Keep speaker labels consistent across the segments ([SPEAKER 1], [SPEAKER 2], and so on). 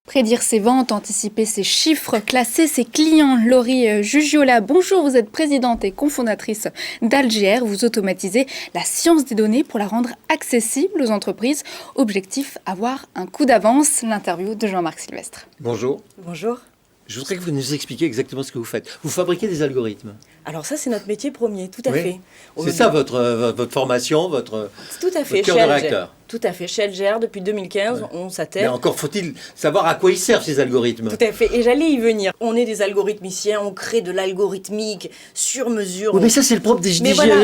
[SPEAKER 1] Prédire ses ventes, anticiper ses chiffres, classer ses clients. Laurie Jugiola, bonjour, vous êtes présidente et cofondatrice d'AlGR. Vous automatisez la science des données pour la rendre accessible aux entreprises. Objectif, avoir un coup d'avance. L'interview de Jean-Marc Sylvestre.
[SPEAKER 2] Bonjour.
[SPEAKER 3] Bonjour.
[SPEAKER 2] Je voudrais que vous nous expliquiez exactement ce que vous faites. Vous fabriquez des algorithmes.
[SPEAKER 3] Alors ça, c'est notre métier premier, tout à fait.
[SPEAKER 2] C'est ça votre formation, votre
[SPEAKER 3] tout à fait,
[SPEAKER 2] cœur de réacteur.
[SPEAKER 3] Tout à fait. Chez AlGR, depuis 2015, on s'attelle.
[SPEAKER 2] Mais encore faut-il savoir à quoi ils servent ces algorithmes.
[SPEAKER 3] Tout à fait. Et j'allais y venir. On est des algorithmiciens, on crée de l'algorithmique sur mesure.
[SPEAKER 2] Oui, mais ça, c'est le propre des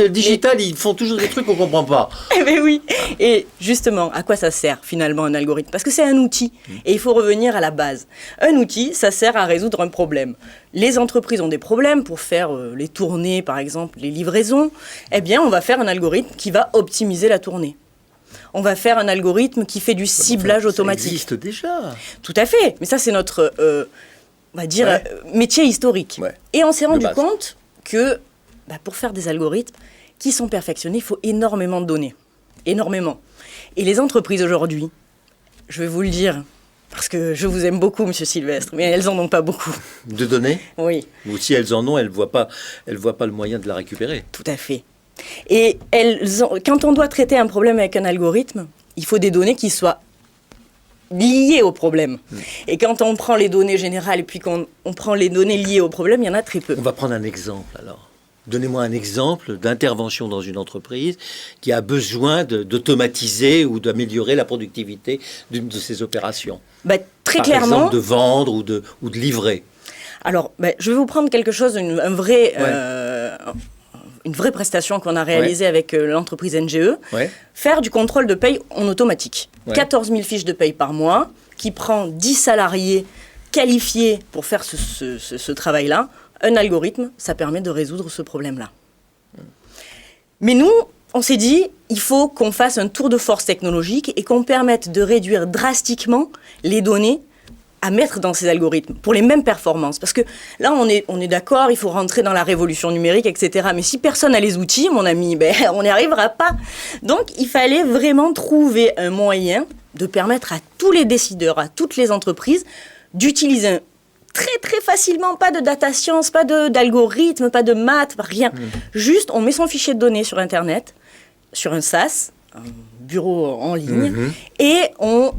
[SPEAKER 2] digital. Ils font toujours des trucs qu'on ne comprend pas.
[SPEAKER 3] Mais oui. Et justement, à quoi ça sert finalement un algorithme? Parce que c'est un outil. Et il faut revenir à la base. Un outil, ça sert à résoudre un problème. Les entreprises ont des problèmes pour faire les tournées, par exemple, les livraisons. Eh bien, on va faire un algorithme qui va optimiser la tournée. On va faire un algorithme qui fait du ciblage automatique. Ça
[SPEAKER 2] existe déjà.
[SPEAKER 3] Tout à fait. Mais ça, c'est notre, on va dire, métier historique.
[SPEAKER 2] Ouais.
[SPEAKER 3] Et on s'est rendu compte que pour faire des algorithmes qui sont perfectionnés, il faut énormément de données. Énormément. Et les entreprises aujourd'hui, je vais vous le dire, parce que je vous aime beaucoup, Monsieur Sylvestre, mais elles en ont pas beaucoup.
[SPEAKER 2] De données?
[SPEAKER 3] Oui.
[SPEAKER 2] Ou si elles en ont, elles voient pas le moyen de la récupérer.
[SPEAKER 3] Tout à fait. Et quand on doit traiter un problème avec un algorithme, il faut des données qui soient liées au problème. Et quand on prend les données générales et puis qu'on prend les données liées au problème, il y en a très peu.
[SPEAKER 2] On va prendre un exemple alors. Donnez-moi un exemple d'intervention dans une entreprise qui a besoin d'automatiser ou d'améliorer la productivité d'une de ses opérations.
[SPEAKER 3] Très
[SPEAKER 2] Par
[SPEAKER 3] clairement.
[SPEAKER 2] exemple, de vendre ou de livrer.
[SPEAKER 3] Alors, je vais vous prendre quelque chose, une vraie prestation qu'on a réalisée avec l'entreprise NGE. Faire du contrôle de paye en automatique. 14 000 fiches de paye par mois, qui prend 10 salariés qualifiés pour faire ce travail-là. Un algorithme, ça permet de résoudre ce problème-là. Mais nous, on s'est dit, il faut qu'on fasse un tour de force technologique et qu'on permette de réduire drastiquement les données à mettre dans ces algorithmes pour les mêmes performances. Parce que là, on est d'accord, il faut rentrer dans la révolution numérique, etc. Mais si personne n'a les outils, mon ami, on n'y arrivera pas. Donc, il fallait vraiment trouver un moyen de permettre à tous les décideurs, à toutes les entreprises, d'utiliser très très facilement, pas de data science, pas d'algorithme, pas de maths, rien. Juste, on met son fichier de données sur Internet, sur un SaaS, un bureau en ligne, et on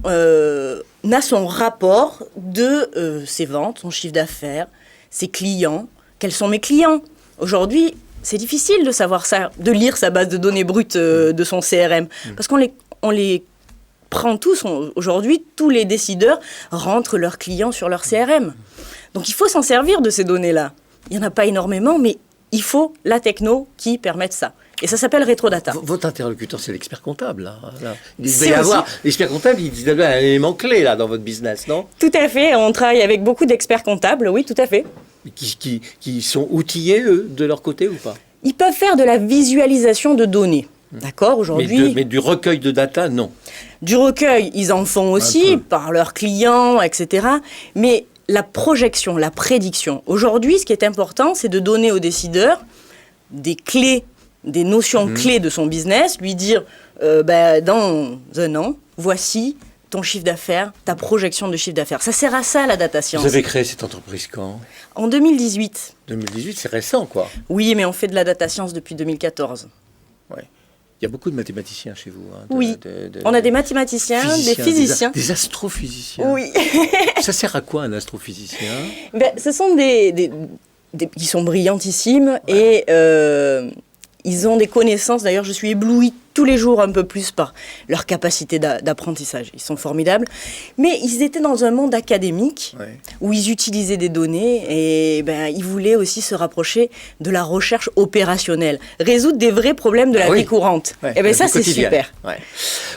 [SPEAKER 3] a son rapport de ses ventes, son chiffre d'affaires, ses clients. Quels sont mes clients? Aujourd'hui, c'est difficile de savoir ça, de lire sa base de données brute de son CRM, parce qu'on les prend tous. Aujourd'hui, tous les décideurs rentrent leurs clients sur leur CRM. Donc, il faut s'en servir de ces données-là. Il n'y en a pas énormément, mais il faut la techno qui permette ça. Et ça s'appelle Retrodata.
[SPEAKER 2] Votre interlocuteur, c'est l'expert comptable. Là. Il doit y avoir l'expert comptable, il doit y avoir un élément clé là, dans votre business, non? Tout
[SPEAKER 3] à fait. On travaille avec beaucoup d'experts comptables, oui, tout à fait.
[SPEAKER 2] Qui sont outillés, eux, de leur côté ou pas?
[SPEAKER 3] Ils peuvent faire de la visualisation de données. D'accord, aujourd'hui.
[SPEAKER 2] Mais du recueil de data, non.
[SPEAKER 3] Du recueil, ils en font aussi par leurs clients, etc. Mais la projection, la prédiction. Aujourd'hui, ce qui est important, c'est de donner aux décideurs des clés, des notions clés de son business, lui dire dans un an, voici ton chiffre d'affaires, ta projection de chiffre d'affaires. Ça sert à ça, la data science.
[SPEAKER 2] Vous avez créé cette entreprise quand?
[SPEAKER 3] En 2018.
[SPEAKER 2] 2018, c'est récent, quoi.
[SPEAKER 3] Oui, mais on fait de la data science depuis 2014.
[SPEAKER 2] Ouais. Il y a beaucoup de mathématiciens chez vous.
[SPEAKER 3] Oui, on a des mathématiciens, des physiciens.
[SPEAKER 2] Des astrophysiciens.
[SPEAKER 3] Oui.
[SPEAKER 2] Ça sert à quoi, un astrophysicien?
[SPEAKER 3] Ce sont qui sont brillantissimes et ils ont des connaissances. D'ailleurs, je suis éblouie tous les jours un peu plus par leur capacité d'apprentissage. Ils sont formidables. Mais ils étaient dans un monde académique où ils utilisaient des données et ils voulaient aussi se rapprocher de la recherche opérationnelle, résoudre des vrais problèmes de la vie courante. Et ça, c'est super.
[SPEAKER 2] Ouais.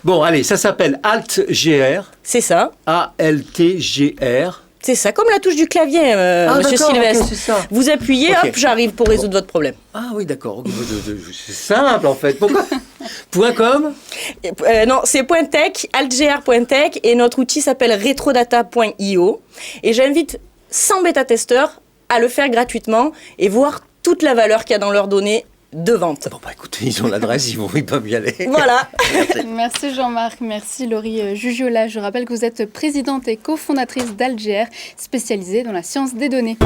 [SPEAKER 2] Bon, allez, ça s'appelle AltGR.
[SPEAKER 3] C'est ça.
[SPEAKER 2] ALTGR.
[SPEAKER 3] C'est ça, comme la touche du clavier, Monsieur Sylvestre.
[SPEAKER 2] Okay, c'est ça.
[SPEAKER 3] Vous appuyez, hop, j'arrive pour résoudre votre problème.
[SPEAKER 2] Ah oui, d'accord. C'est simple, en fait. Pourquoi .com
[SPEAKER 3] Non, c'est .tech, altgr.tech, et notre outil s'appelle retrodata.io. Et j'invite 100 bêta-testeurs à le faire gratuitement et voir toute la valeur qu'il y a dans leurs données de vente.
[SPEAKER 2] Bon, bah écoutez, ils ont l'adresse, ils peuvent y aller.
[SPEAKER 3] Voilà.
[SPEAKER 1] Merci Jean-Marc, merci Laurie Jugiola. Je rappelle que vous êtes présidente et cofondatrice d'AlGR, spécialisée dans la science des données.